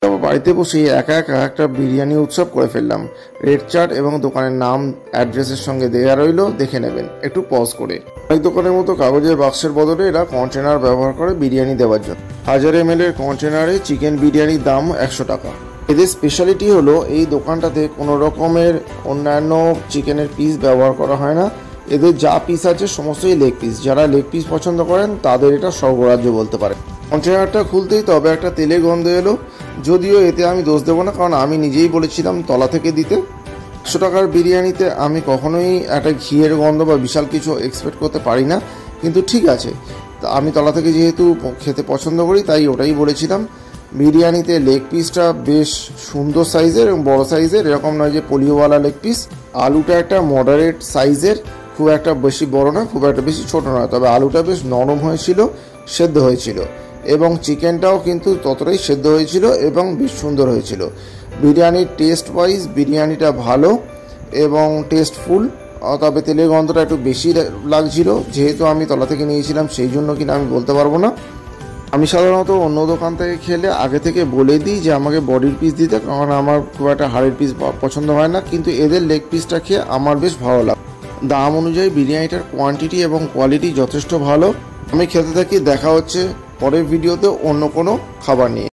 তারপর বাড়িতে বসে একা একা একটা বিরিয়ানি উৎসব করে ফেললাম। রেড চার্ট এবং দোকানের নাম অ্যাড্রেসের সঙ্গে দেয়া রইল, দেখে নেবেন একটু পজ করে। অনেক দোকানের মতো কাগজের বাক্সের বদলে এরা কন্টেনার ব্যবহার করে বিরিয়ানি দেওয়ার জন্য। 1000 ml এর কন্টেনারে চিকেন বিরিয়ানির দাম 100 টাকা। এদের স্পেশালিটি হলো এই দোকানটাতে কোনো রকমের অন্যান্য চিকেনের পিস ব্যবহার করা হয় না। এদের যা পিস আছে সমস্তই লেগ পিস। যারা লেগ পিস পছন্দ করেন তাদের এটা স্বর্গরাজ্য বলতে পারে। কন্টেনারটা খুলতেই তবে একটা তেলের গন্ধ এলো, যদিও এতে আমি দোষ দেবো না, কারণ আমি নিজেই বলেছিলাম তলা থেকে দিতে। 100 টাকার বিরিয়ানিতে আমি কখনোই একটা ঘিয়ের গন্ধ বা বিশাল কিছু এক্সপেক্ট করতে পারি না, কিন্তু ঠিক আছে, তা আমি তলা থেকে যেহেতু খেতে পছন্দ করি তাই ওটাই বলেছিলাম। বিরিয়ানিতে লেগ পিসটা বেশ সুন্দর সাইজের এবং বড় সাইজের, এরকম নয় যে পোলিওওয়ালা লেগ পিস। আলুটা একটা মডারেট সাইজের, খুব একটা বেশি বড় না, খুব একটা বেশি ছোট নয়, তবে আলুটা বেশ নরম হয়েছিল, সেদ্ধ হয়েছিল এবং চিকেনটাও কিন্তু ততটাই সেদ্ধ হয়েছিল এবং বেশ সুন্দর হয়েছিল। বিরিয়ানির টেস্ট ওয়াইজ বিরিয়ানিটা ভালো এবং টেস্টফুল, তবে তেলের গন্ধটা একটু বেশি লাগছিল। যেহেতু আমি তলা থেকে নিয়েছিলাম সেই জন্য কিনা আমি বলতে পারবো না। আমি সাধারণত অন্য দোকান থেকে খেলে আগে থেকে বলে দিই যে আমাকে বডির পিস দিতে, কারণ আমার খুব একটা হাড়ের পিস পছন্দ হয় না, কিন্তু এদের লেগ পিসটা খেয়ে আমার বেশ ভালো লাগে। দাম অনুযায়ী বিরিয়ানিটার কোয়ান্টিটি এবং কোয়ালিটি যথেষ্ট ভালো। আমি খেতে থাকি, দেখা হচ্ছে পরের ভিডিওতে অন্য কোনো খাবার নিয়ে।